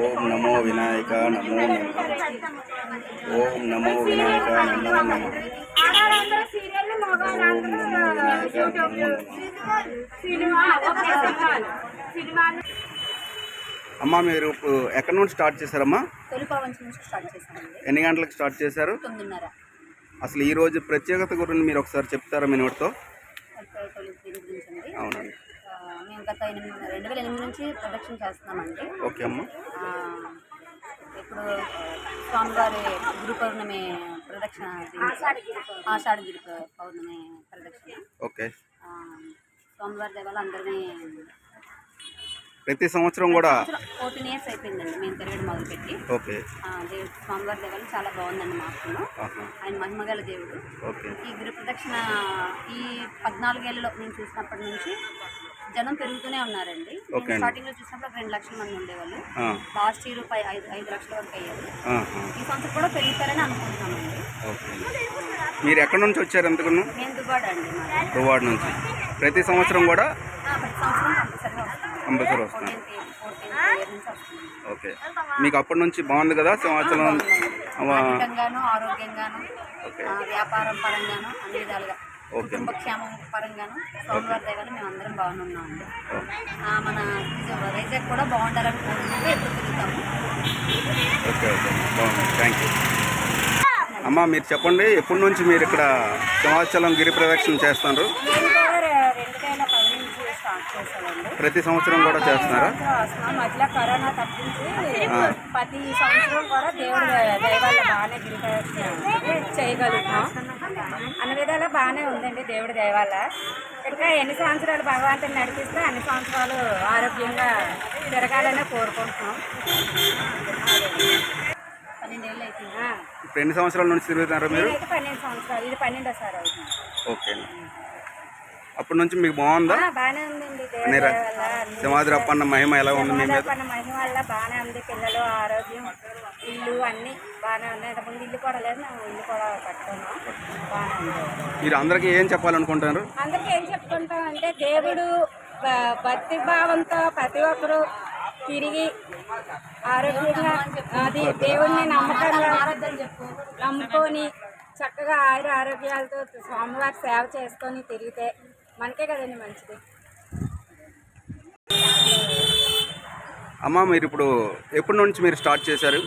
ఓం నమో వినాయక నమో నమః. ఓం నమో వినాయక నమో నమః. ఓం నమో వినాయక నమో నమః. అమ్మా మీరు ఎక్కడి నుండి స్టార్ట్ చేశారమ్మా? తొలిపావంచి నుంచి స్టార్ట్ చేశామండి. ఎన్ని గంటలకు స్టార్ట్ చేశారు? 9:30. అసలు ఈరోజు ప్రత్యేకత గురించి మీరు ఒకసారి చెప్తారా మీ నోటితో? అవునండి. మేము గత 2008 నుంచి ప్రదక్షిణ చేస్తున్నామండి. ఓకే అమ్మ. ఇప్పుడు స్వామివారి గురు పౌర్ణమి ప్రదక్షిణ, ఆషాఢ గురు పౌర్ణమి ప్రదక్షిణ. ఓకే. స్వామివారి దేవాలు అందరినీ ప్రతి సంవత్సరం కూడా 14 years అయిపోయిందండి మేము తిరగడం మొదలుపెట్టి. ఓకే. దేవుడు స్వామివారి దేవాలు చాలా బాగుందండి మాకు. ఆయన మహిమగల దేవుడు. ఓకే. ఈ గిరి ప్రదక్షిణ ఈ 14 ఏళ్ళలో నేను చూసినప్పటి నుంచి జనం పెరుగుతూనే ఉన్నారండి. స్టార్టింగ్ లో చూసినప్పుడు 2 లక్షల మంది ఉండేవాళ్ళు. లాస్ట్ ఇయర్ 5 లక్షల వరకు అయ్యారు. ఈ సంవత్సరం కూడా పెరుగుతారని అనుకుంటున్నామండి. మీరు ఎక్కడి నుంచి వచ్చారు? ఎందుకును? మేము దువ్వాడ అండి. దువ్వాడ నుంచి ప్రతి సంవత్సరం కూడా ప్రతి సంవత్సరం కంపల్సరీ వస్తాను. ఓకే. మీకు అప్పటి నుంచి బాగుంది కదా సంవత్సరం? ఆర్థికంగాను, ఆరోగ్యంగాను, వ్యాపారం పరంగాను, అన్ని విధాలుగా, కుటుంబ క్షేమం పరంగాను స్వామివారి దేవాలు మేము అందరం బాగున్నామండి. మన వైజాగ్ కూడా బాగుండాలని కోరుకుంటే ఎప్పుడు తిరుగుతాము. ఓకే ఓకే బాగుంది. థ్యాంక్ యూ అమ్మ. మీరు చెప్పండి, ఎప్పటి నుంచి మీరు ఇక్కడ సింహాచలం గిరి ప్రదక్షిణ చేస్తున్నారు? 2010 నుంచి స్టార్ట్ చేశామండి. ప్రతి సంవత్సరం కూడా చేస్తున్నారా? మధ్యలో కరోనా తప్పించి ప్రతి సంవత్సరం కూడా దేవుడి దైవాల్లో బాగానే గిరి ప్రదక్షిణ చేయగలుగుతాం. అన్ని విధాలా బాగానే ఉందండి దేవుడి దైవాల. ఇంకా ఎన్ని సంవత్సరాలు భగవంతుని నడిపిస్తే అన్ని సంవత్సరాలు ఆరోగ్యంగా తిరగాలనే కోరుకుంటున్నాం. 12 ఏళ్ళు అవుతుందా? ఇప్పుడు ఎన్ని సంవత్సరాల నుంచి తిరుగుతున్నారు మీరు? 12 సంవత్సరాలు. ఇది 12వ అవుతుంది. ఓకే. అప్పటి నుంచి మీకు బాగుందా? బాగానే ఉందండి. సింహాద్రి అప్పన్న మహిమ ఎలా ఉంది? మీ మీద మహిమ వల్ల బాగానే ఉంది. పిల్లలు ఆరోగ్యం, ఇల్లు అన్నీ బాగానే ఉన్నాయి. ఇంతకుముందు ఇల్లు కూడా లేదు, మేము ఇల్లు కూడా కట్టుకున్నాం. బాగానే ఉంది. మీరు అందరికీ ఏం చెప్పాలనుకుంటున్నారు? అందరికీ ఏం చెప్పుకుంటాం అంటే, దేవుడు భక్తి భావంతో ప్రతి ఒక్కరూ తిరిగి ఆరోగ్యంగా అది దేవుడిని నమ్ముకొని చక్కగా ఆరోగ్యాలతో స్వామివారి సేవ చేసుకొని తిరిగితే మనకే కదండి మంచిది. అమ్మ మీరు ఇప్పుడు ఎప్పటి నుంచి మీరు స్టార్ట్ చేశారు?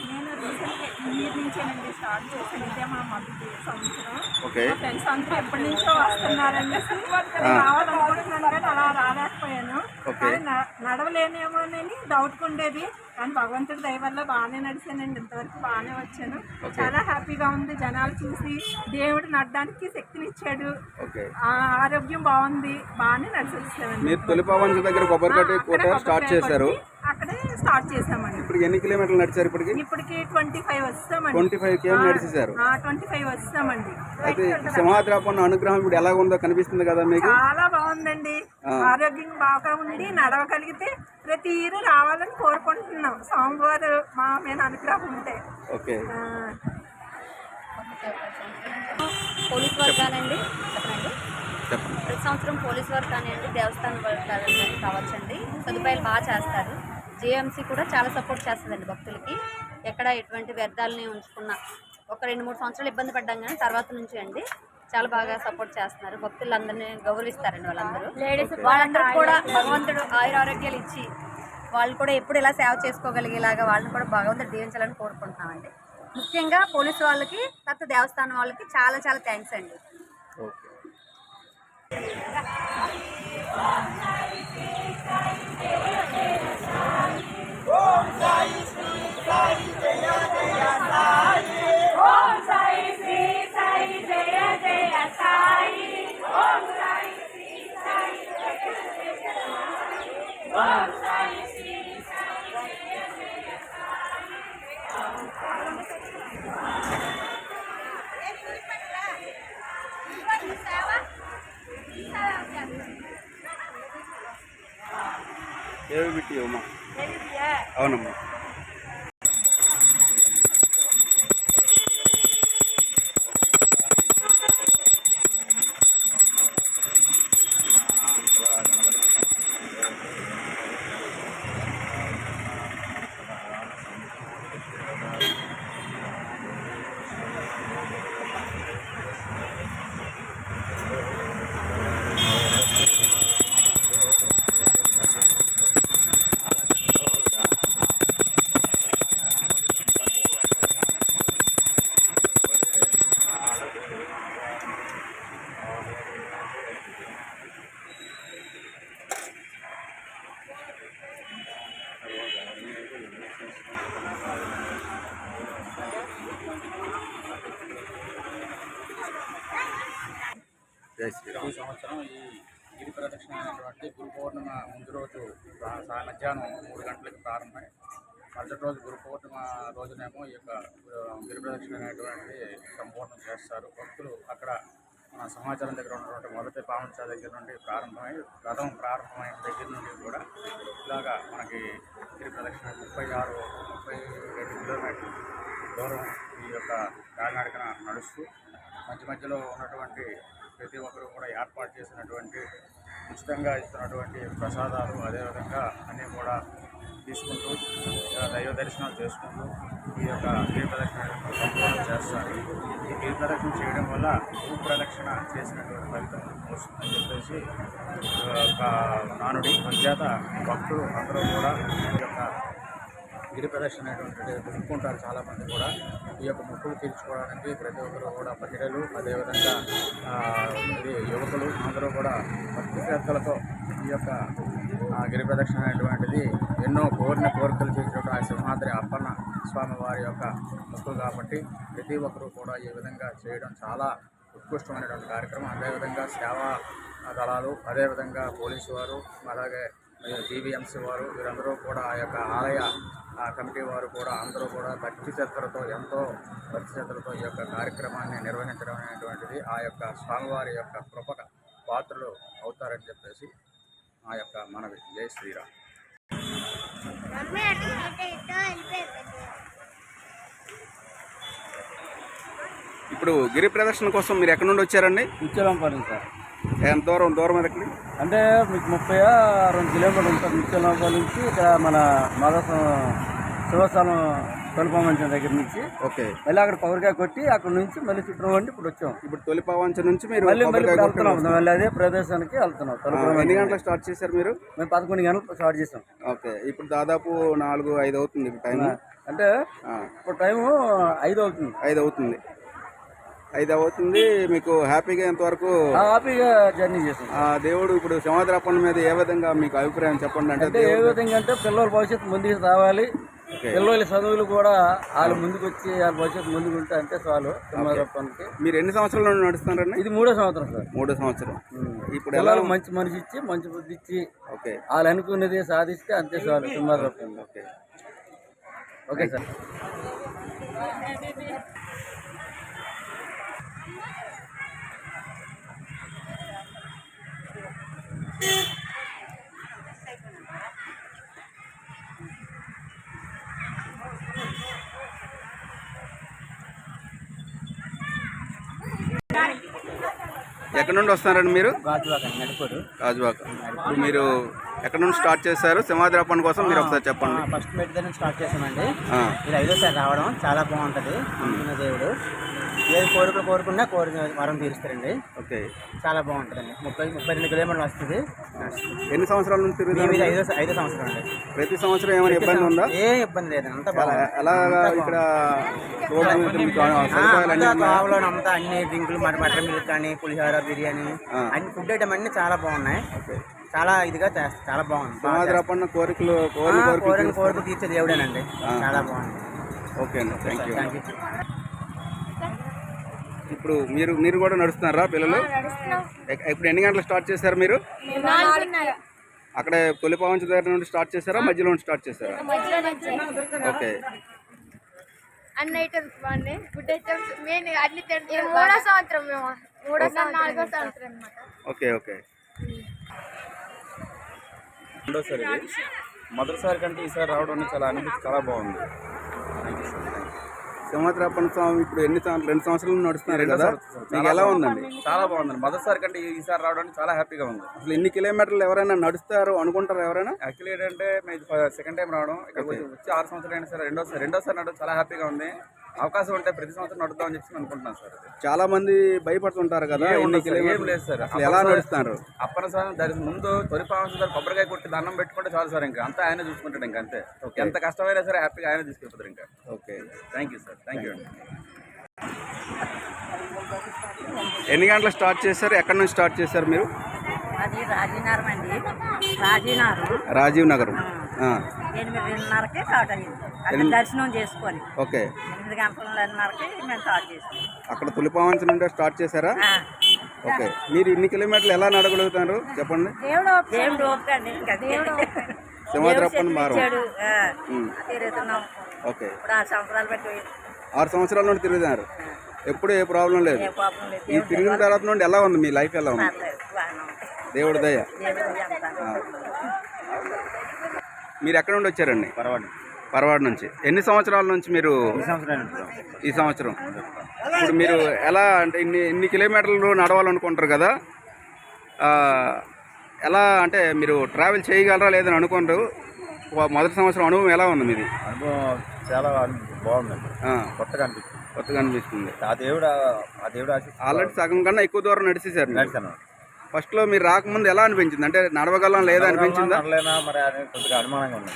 స్టార్ట్ చేశాను. ఇదే మా మొదటి సంవత్సరం. ఓకే. ఫ్రెండ్స్ అందరూ ఎప్పటి నుంచో వస్తున్నారండి. రావాలనుకుంటున్నాను కానీ అలా రాలేకపోయాను. కానీ నడవలేనేమోనని డౌట్ ఉండేది. కానీ భగవంతుడి దయ వల్ల బాగానే నడిచానండి. ఇంతవరకు బాగానే వచ్చాను. చాలా హ్యాపీగా ఉంది. జనాలు చూసి దేవుడు నడడానికి శక్తినిచ్చాడు. ఆరోగ్యం బాగుంది. బాగానే నడిచి వచ్చామండి. మీరు తొలిపావంచి దగ్గర కొబ్బరికట్ట స్టార్ట్ చేశారు. అక్కడే స్టార్ట్ చేసామండి. ఇప్పుడు ఎన్ని కిలోమీటర్లు నడిచారు? ఇప్పటికి 25 వస్తామండి. 25 కిలోమీటర్లు నడిచేశారు. 25 వస్తామండి. అయితే సింహాద్రి అప్పన్న అనుగ్రహం ఇప్పుడు ఎలా ఉందో కనిపిస్తుంది కదా మీకు? చాలా బాగుందండి. ఆరోగ్యం బాగా ఉండి నడవగలిగితే ప్రతి ఇయర్ రావాలని కోరుకుంటున్నాం. స్వామివారు మా మీద అనుగ్రహం ఉంటే. ఓకే. పోలీస్ వర్క్ కానండి, చెప్పండి. ప్రతి సంవత్సరం పోలీస్ వర్క్ కానివ్వండి, దేవస్థానం వర్క్ కావచ్చండి, సదుపాయాలు బాగా చేస్తారు. జేఎంసీ కూడా చాలా సపోర్ట్ చేస్తుందండి భక్తులకి. ఎక్కడ ఎటువంటి వ్యర్థాలని ఉంచుకున్న ఒక 2-3 సంవత్సరాలు ఇబ్బంది పడ్డాం కానీ తర్వాత నుంచి అండి చాలా బాగా సపోర్ట్ చేస్తున్నారు. భక్తులందరినీ గౌరవిస్తారండి. వాళ్ళందరూ కూడా భగవంతుడు ఆరోగ్యాలు ఇచ్చి వాళ్ళు కూడా ఎప్పుడు ఇలా సేవ చేసుకోగలిగేలాగా వాళ్ళని కూడా భగవంతుడు దీవించాలని కోరుకుంటున్నామండి. ముఖ్యంగా పోలీసు వాళ్ళకి, తర్వాత దేవస్థానం వాళ్ళకి చాలా చాలా థ్యాంక్స్ అండి. ఏవి అమ్మా? అవునమ్మా. జై శ్రీరామ్. ఈ సంవత్సరం ఈ గిరి ప్రదక్షిణ అనేటువంటి గురు పౌర్ణిమ ముందు రోజు మధ్యాహ్నం 3 గంటలకు ప్రారంభమై మరుసటి రోజు గురు పౌర్ణిమ రోజునేమో ఈ యొక్క గిరి ప్రదక్షిణ అనేటువంటి సంపూర్ణం చేస్తారు. భక్తులు అక్కడ మన సమాచారం దగ్గర ఉన్నటువంటి మొదటి పావంచ దగ్గర నుండి ప్రారంభమై రథం ప్రారంభమైన దగ్గర నుండి కూడా ఇలాగా మనకి గిరి ప్రదక్షిణ 32 కిలోమీటర్లు దూరం ఈ యొక్క కాలినడకన నడుస్తూ మధ్యలో ఉన్నటువంటి ప్రతి ఒక్కరు కూడా ఏర్పాటు చేసినటువంటి ఉచితంగా ఇస్తున్నటువంటి ప్రసాదాలు అదేవిధంగా అన్నీ కూడా తీసుకుంటూ దైవ దర్శనాలు చేసుకుంటూ ఈ యొక్క గిరి ప్రదక్షిణ సంపూర్ణం చేస్తారు. ఈ గిరి ప్రదక్షిణ చేయడం వల్ల భూ ప్రదక్షిణ చేసినటువంటి ఫలితం వస్తుందని చెప్పేసి ఒక నానుడి. అంచేత భక్తులు అందరూ కూడా ఈ యొక్క గిరి ప్రదక్షిణ అనేటువంటిది మొక్కుకుంటారు. చాలామంది కూడా ఈ యొక్క మొక్కులు తీర్చుకోవడానికి ప్రతి ఒక్కరు కూడా మహిళలు అదేవిధంగా యువకులు అందరూ కూడా భక్తి శ్రద్ధలతో ఈ యొక్క గిరి ప్రదక్షిణ అనేటువంటిది ఎన్నో కోరికలు తీర్చడం ఆ సింహాద్రి అప్పన్న స్వామి వారి యొక్క మొక్కు కాబట్టి ప్రతి ఒక్కరూ కూడా ఈ విధంగా చేయడం చాలా ఉత్కృష్టమైనటువంటి కార్యక్రమం. అదేవిధంగా సేవా దళాలు అదేవిధంగా పోలీసు వారు అలాగే జీవీఎంసీ వారు వీరందరూ కూడా ఆ యొక్క ఆలయ కమిటీ వారు కూడా అందరూ కూడా భక్తి శ్రద్ధలతో ఈ యొక్క కార్యక్రమాన్ని నిర్వహించడం అనేటువంటిది ఆ యొక్క స్వామివారి యొక్క కృపక పాత్రలు అవుతారని చెప్పేసి ఆ యొక్క మనవి. జై శ్రీరామ్. ఇప్పుడు గిరి ప్రదర్శన కోసం మీరు ఎక్కడి నుండి వచ్చారండి? నిత్యలంపల్లి సార్. ఎంత దూరం ఎక్కడి? అంటే మీకు 32 కిలోమీటర్లు ఉంటుంది నిత్యలంపల్లి నుంచి ఇక్కడ మన శివస్థానం తొలిపావంచం దగ్గర నుంచి. ఓకే. మళ్ళీ అక్కడ కొబ్బరికాయ కొట్టి అక్కడ నుంచి మళ్ళీ చుట్టూ వండి ఇప్పుడు వచ్చాం. ఇప్పుడు తొలిపావంచం నుంచి మీరు మళ్ళీ వెళ్తున్నాం. మళ్ళీ అదే ప్రదేశానికి వెళ్తున్నాం. ఎన్ని గంటలకు స్టార్ట్ చేశారు మీరు? మేము 11 గంటలకు స్టార్ట్ చేసాం. ఓకే. ఇప్పుడు దాదాపు 4-5 అవుతుంది ఇప్పుడు టైం. అంటే ఇప్పుడు టైము 5 అవుతుంది. 5 అవుతుంది. మీకు హ్యాపీగా ఎంతవరకు హ్యాపీగా జర్నీ చేస్తాం. దేవుడు ఇప్పుడు సింహాద్రి అప్పన్న మీద ఏ విధంగా మీకు అభిప్రాయం చెప్పండి. అంటే ఏ విధంగా అంటే పిల్లల భవిష్యత్తు ముందుకు రావాలి, పిల్లల చదువులు కూడా వాళ్ళు ముందుకు వచ్చి వాళ్ళ భవిష్యత్తు ముందుకు ఉంటే అంటే చాలు. సింహాద్రి అప్పన్నకి. మీరు ఎన్ని సంవత్సరాల నుండి నడుస్తున్నారండి? ఇది 3వ సంవత్సరం సార్. 3వ సంవత్సరం. ఇప్పుడు పిల్లలు మంచి మనిషి ఇచ్చి మంచి బుద్ధి ఇచ్చి ఓకే వాళ్ళు అనుకున్నది సాధిస్తే అంతే చాలు Simhadri Appanna. Okay okay sir. ఎక్కడి నుండి వస్తున్నారండి మీరు? గాజువాక. ఇప్పుడు మీరు ఎక్కడి నుండి స్టార్ట్ చేశారు సింహాద్రి అప్పన్న కోసం మీరు ఒకసారి చెప్పండి. ఫస్ట్ మెట్ దగ్గర నుంచి స్టార్ట్ చేసామండి. ఇది 5వసారి రావడం. చాలా బాగుంటుంది. నమ్ముకున్న దేవుడు ఏది కోరుకున్నా వరం తీరుస్తారండి. ఓకే. చాలా బాగుంటుందండి. 32 కిలోమీటర్లు వస్తుంది. ఎన్ని సంవత్సరాల నుంచి తిరుగుతారు? ఇది 5వ సంవత్సరం అండి. ప్రతి సంవత్సరం ఏమైనా ఇబ్బంది ఉందా? ఏ ఇబ్బంది లేదండి. అంతా బాగుంది. ఎలాగా ఇక్కడ కావలో అంతా అన్ని డ్రింకులు మటన్ మిల్క్ కానీ పులిహోర బిర్యానీ అన్ని ఫుడ్ ఐటమ్ అన్ని చాలా బాగున్నాయి. చాలా ఇదిగా చేస్తారు. చాలా బాగుంది. సింహాద్రి అప్పన్న కోరికలు తీర్చే దేవుడేనండి. చాలా బాగుంది. ఓకే అండి. Thank you. యూ. ఇప్పుడు మీరు కూడా నడుస్తున్నారా పిల్లలు? ఇప్పుడు ఎన్ని గంటలు స్టార్ట్ చేశారు మీరు? అక్కడ తొలిపావంచ దగ్గర నుండి స్టార్ట్ చేశారా మధ్యలో నుండి స్టార్ట్ చేశారా? ఓకే. అన్ని ఐటమ్స్ బాగున్నాయి. ఫుడ్ ఐటమ్స్ మెయిన్ అన్ని 3వ సంవత్సరం మేము 4వ సంవత్సరం అన్నమాట. ఓకే. ఓకే. రెండోసారి మొదటిసారి కంటే ఈసారి రావడం చాలా అనుభూతి చాలా బాగుంది. సింహాద్రి అప్పన్న స్వామి ఇప్పుడు 2 సంవత్సరాలు నడుస్తున్నారు కదా, మీకు ఎలా ఉందండి? చాలా బాగుందండి. మొదటిసారి కంటే ఈసారి రావడానికి చాలా హ్యాపీగా ఉంది. అసలు ఎన్ని కిలోమీటర్లు ఎవరైనా నడుస్తారు అనుకుంటారు ఎవరైనా? యాక్చువల్లీ ఏంటంటే మేము సెకండ్ టైం రావడం ఇక్కడ వచ్చి 6 సంవత్సరాలు అయినా సరే రెండోసారి నడవడం చాలా హ్యాపీగా ఉంది. అవకాశం ఉంటే ప్రతి సంవత్సరం నడుద్దామని చెప్పి అనుకుంటున్నాను సార్. చాలా మంది భయపడుతుంటారు కదా. ఏం లేదు సార్. ఎలా నడుస్తున్నారు? అప్పన్న స్వామి దాని ముందు తొలిపావంచ సార్ కొబ్బరికాయ కొట్టి దండం పెట్టుకుంటే చాలు సార్. ఇంకా అంతా ఆయన చూసుకుంటాడు. ఇంకా అంతే. ఎంత కష్టమైనా సరే హ్యాపీగా ఆయన తీసుకెళ్తారు. ఇంకా okay. Thank you sir. Thank you అండి. ఎన్ని గంటలకు స్టార్ట్ చేశారు? ఎక్కడి నుంచి స్టార్ట్ చేశారు మీరు? అది రాజీనగరం అండి. రాజీవ్ నగరం. 8:30కి స్టార్ట్ అయ్యింది. అక్కడ దర్శనం చేసుకొని ఓకే. 8 గంటలన్నరకి మేము స్టార్ట్ చేసాం. అక్కడ తొలిపావంచ నుండి స్టార్ట్ చేశారా? ఓకే, మీరు ఇన్ని కిలోమీటర్లు ఎలా నడగలుగుతారు చెప్పండి. దేవుడు ఓపికండి ఇంకా సింహాద్రప్పని భారం. తిరుగుతున్నాం ఓకే, ఇప్పుడు 6 సంవత్సరాలు బట్టి 6 సంవత్సరాల నుండి తిరుగుతున్నారు, ఎప్పుడు ఏ ప్రాబ్లం లేదు. ఏ పాపం లేదు. ఈ తిరిగిన తర్వాత నుండి ఎలా ఉంది మీ లైఫ్, ఎలా ఉంది? పర్లేదు, బాగానే ఉంది. దేవుడి దయ. దేవుడు అంతా. మీరు ఎక్కడ నుండి వచ్చారండి? పరవాడ నుంచి. ఎన్ని సంవత్సరాల నుంచి మీరు? ఈ సంవత్సరం. ఇప్పుడు మీరు ఎలా అంటే ఇన్ని కిలోమీటర్లు నడవాలనుకుంటారు కదా, ఎలా అంటే మీరు ట్రావెల్ చేయగలరా లేదని అనుకుంటారు? మొదటి సంవత్సరం అనుభవం ఎలా ఉంది మీది? అనుభవం చాలా బాగుందండి, కొత్తగా అనిపిస్తుంది. ఆ దేవుడు ఆల్రెడీ సగం కన్నా ఎక్కువ దూరం నడిచేశారు. నడిచాను. ఫస్ట్లో మీరు రాకముందు ఎలా అనిపించింది? అంటే నడవగలం లేదా అనిపించిందా? నడలేనా మరి అని కొద్దిగా అనుమానంగా ఉంది.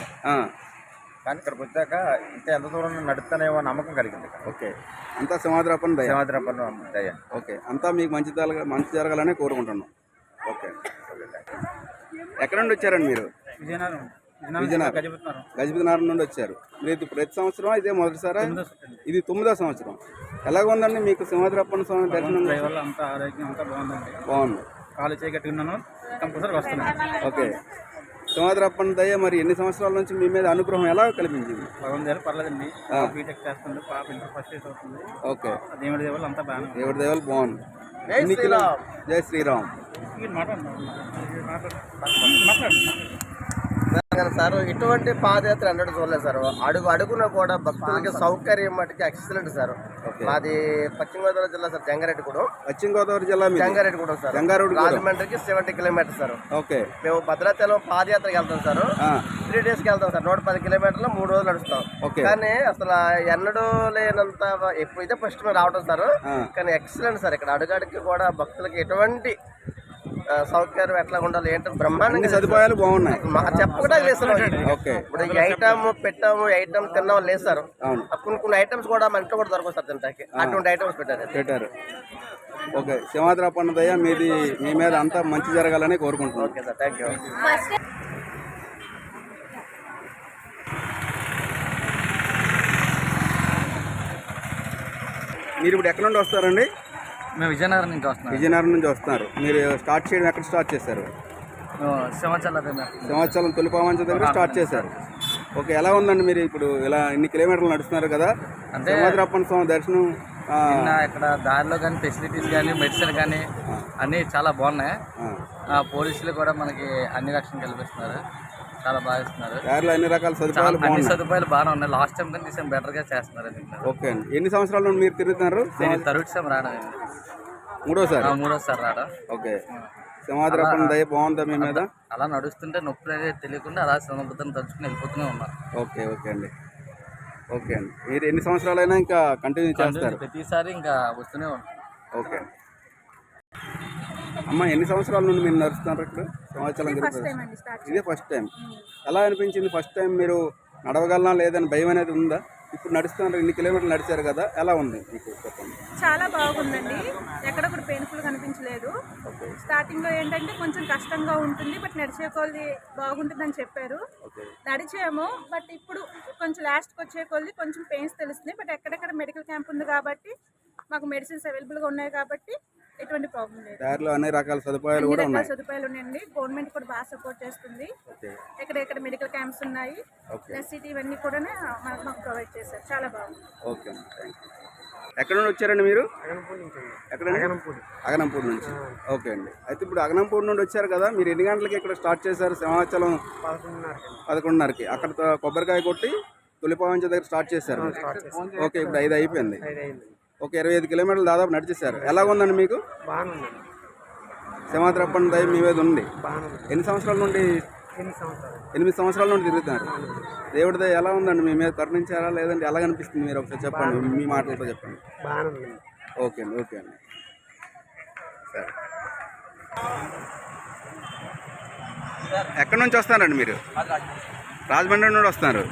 కానీ ఇక్కడికి వచ్చాక ఇంకా ఎంత దూరం నడుస్తానేమో నమ్మకం కలిగింది. ఓకే, అంతా సింహాద్రప్పని దయ. దయ. ఓకే, అంతా మీకు మంచి జరగాలని కోరుకుంటున్నాం. ఓకే, ఎక్కడ నుండి వచ్చారండి మీరు? విజయనగరం, గజపతినగరం నుండి వచ్చారు. మీరు ప్రతి సంవత్సరం ఇదే మొదటిసారా? ఇది 9వ సంవత్సరం. ఎలాగ ఉందండి మీకు సింహాద్రప్పని స్వామి దర్శనం? బాగుంది. కాలు చేయగట్టుకున్నాను, కంపల్సరీ వస్తున్నాను. ఓకే, సింహాద్రప్పని దయ మరి ఎన్ని సంవత్సరాల నుంచి మీ మీద అనుగ్రహం ఎలా కల్పించింది? పర్లేదండి, బీటెక్ చేస్తుంది, పాప ఇంటర్ ఫస్ట్ ఇయర్ అవుతుంది. ఓకే, దేవుడి దేవుళ్ళు అంతా బాగా. దేవుడి దేవులు బాగుంది. జై శ్రీరామ్. సార్ ఇటువంటి పాదయాత్ర అన్నట్టు చూడలేదు సార్. అడుగున కూడా భక్తులకి సౌకర్యం మటుకి ఎక్సలెంట్ సార్. మాది పశ్చిమ గోదావరి జిల్లా సార్, జంగారెడ్డిగూడెం. పశ్చిమ గోదావరి జిల్లా జంగారెడ్డిగూడెం సార్, రాజమండ్రికి 70 కిలోమీటర్స్ సార్. ఓకే, మేము భద్రాచలం పాదయాత్రకి వెళ్తాం సార్. 3 డేస్కి వెళ్తాం సార్. 110 కిలోమీటర్లు 3 రోజులు నడుస్తాం. కానీ అసలు ఎన్నడూ లేనంత ఎప్పుడైతే ఫస్ట్ మేము రావడం సార్. కానీ ఎక్సలెంట్ సార్. ఇక్కడ అడుగడికి కూడా భక్తులకి ఎటువంటి సౌకర్యం ఎట్లా ఉండాలి ఏంటంటే బ్రహ్మాండంగా సదుపాయాలు బాగున్నాయి. చెప్పకుండా లేదు సార్. ఓకే, ఇప్పుడు ఈ ఐటమ్ పెట్టాము, ఐటమ్ తిన్నాము లేదు సార్. కొన్ని ఐటమ్స్ కూడా మన ఇంట్లో కూడా దొరకవు సార్ తింటాకి. అటువంటి ఐటమ్స్ పెట్టారు. ఓకే, సింహాద్రప్పని దయ మీది మీ మీద అంతా మంచి జరగాలని కోరుకుంటున్నాను. Okay sir, thank you. మీరు ఇప్పుడు ఎక్కడ నుండి వస్తారండి? మేము విజయనగరం నుంచి వస్తున్నాం. విజయనగరం నుంచి వస్తున్నారు. మీరు స్టార్ట్ చేయడం ఎక్కడ స్టార్ట్ చేశారు? సింహాచలం తొలిపావంచ దగ్గర స్టార్ట్ చేశారు. ఓకే, ఎలా ఉందండి మీరు ఇప్పుడు ఇలా ఇన్ని కిలోమీటర్లు నడుస్తున్నారు కదా, సింహాద్రప్పని స్వామి దర్శనం ఇక్కడ దారిలో కానీ ఫెసిలిటీస్ కానీ మెడిసిన్ కానీ అన్నీ చాలా బాగున్నాయి. పోలీసులు కూడా మనకి అన్ని రక్షణ కల్పిస్తున్నారు, చాలా బాగా ఇస్తున్నారు. దారిలో అన్ని రకాల సదుపాయాలు బాగానే ఉన్నాయి. లాస్ట్ టైం కానీ తీసాం, బెటర్గా చేస్తున్నారు. ఓకే అండి, ఎన్ని సంవత్సరాల నుండి మీరు తిరుగుతున్నారు? థర్డ్ టైం రావడం, మూడోసారి రావడం. ఓకే, సింహాద్రప్పని దయ బాగుందా మీ మీద? అలా నడుస్తుంటే నొప్పి అనేది తెలియకుండా అలా సింహబుద్ధిని తలుచుకుని వెళ్ళిపోతూనే ఉన్నారు. ఓకే అండి. మీరు ఎన్ని సంవత్సరాలైనా ఇంకా కంటిన్యూ చేస్తారు? ప్రతిసారి ఇంకా వస్తూనే ఉంటారు. ఓకే అమ్మ, ఎన్ని సంవత్సరాల నుండి మీరు నడుస్తున్నారు ఇక్కడ సింహాచలం? ఇదే ఫస్ట్ టైం. ఎలా అనిపించింది ఫస్ట్ టైం? మీరు నడవగలనా లేదని భయం అనేది ఉందా? ఇప్పుడు నడుస్తున్నారు, ఇన్ని కిలోమీటర్లు నడిచారు కదా, ఎలా ఉంది మీకు చెప్పండి? చాలా బాగుందండి, ఎక్కడ కూడా పెయిన్ఫుల్ కనిపించలేదు. స్టార్టింగ్లో ఏంటంటే కొంచెం కష్టంగా ఉంటుంది, బట్ నడిచే కొద్ది బాగుంటుందని చెప్పారు. నడిచాము, బట్ ఇప్పుడు కొంచెం లాస్ట్కి వచ్చే కొద్ది కొంచెం పెయిన్స్ తెలుస్తుంది. బట్ ఎక్కడెక్కడ మెడికల్ క్యాంప్ ఉంది కాబట్టి మాకు మెడిసిన్స్ అవైలబుల్గా ఉన్నాయి కాబట్టి ఎటువంటి ప్రాబ్లం లేదు. దారిలో అన్ని రకాల సదుపాయాలు కూడా ఉన్నాయి. సదుపాయాలు ఉన్నాయండి, గవర్నమెంట్ కూడా బాగా సపోర్ట్ చేస్తుంది. ఎక్కడెక్కడ మెడికల్ క్యాంప్స్ ఉన్నాయి, ఎస్సిటీ ఇవన్నీ కూడా మాకు ప్రొవైడ్ చేశారు. చాలా బాగుంది. Okay, thank you. ఎక్కడ నుండి వచ్చారండి మీరు? అగనంపూడి నుంచి. ఓకే అండి, అయితే ఇప్పుడు అగనంపూడి నుండి వచ్చారు కదా, మీరు ఎన్ని గంటలకి ఇక్కడ స్టార్ట్ చేశారు? సింహాచలం 11:30కి. అక్కడ కొబ్బరికాయ కొట్టి తొలిపావంచ దగ్గర స్టార్ట్ చేశారు. ఓకే, ఇప్పుడు 5 అయిపోయింది. ఓకే, 25 కిలోమీటర్లు దాదాపు నడిచేశారు. ఎలా ఉందండి మీకు? సింహాద్రప్పని దయ మీ మీద ఉంది. ఎన్ని సంవత్సరాల నుండి? 8 సంవత్సరాల నుండి తిరుగుతున్నారు. దేవుడి దయ ఎలా ఉందండి మీ మీద? కరుణించారా లేదంటే ఎలా అనిపిస్తుంది? మీరు ఒకసారి చెప్పండి, మీ మాటలతో చెప్పండి. ఓకే అండి. సరే, ఎక్కడి నుంచి వస్తారండి మీరు? రాజమండ్రి నుండి వస్తున్నారు.